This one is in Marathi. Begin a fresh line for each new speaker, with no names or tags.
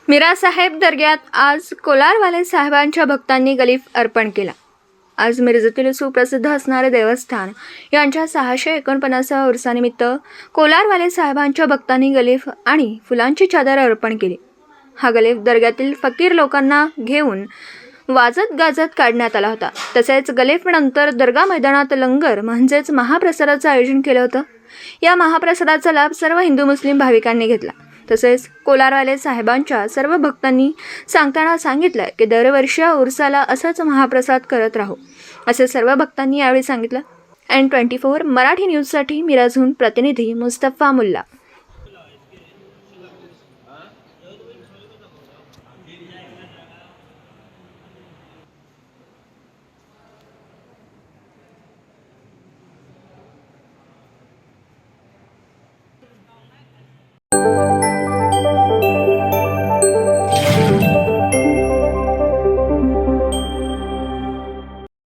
मिरासाहेब दर्ग्यात आज कोलारवाले साहेबांच्या भक्तांनी गलीफ अर्पण केला। आज मिरजेतील सुप्रसिद्ध असणारे देवस्थान यांच्या 649व्या उर्सानिमित्त कोलारवाले साहेबांच्या भक्तांनी गलीफ आणि फुलांची चादर अर्पण केली। हा गलीफ दर्ग्यातील फकीर लोकांना घेऊन वाजत गाजत काढण्यात आला होता। तसेच गलीफनंतर दर्गा मैदानात लंगर म्हणजेच महाप्रसादाचं आयोजन केलं होतं। या महाप्रसादाचा लाभ सर्व हिंदू मुस्लिम भाविकांनी घेतला। तसेच कोलारवाले साहेबांच्या सर्व भक्तांनी सांगताना सांगितलं की दरवर्षी उर्साला असंच महाप्रसाद करत राहू, असे सर्व भक्तांनी यावेळी सांगितलं। N24 मराठी न्यूजसाठी मिरजहून प्रतिनिधी मुस्तफा मुल्ला।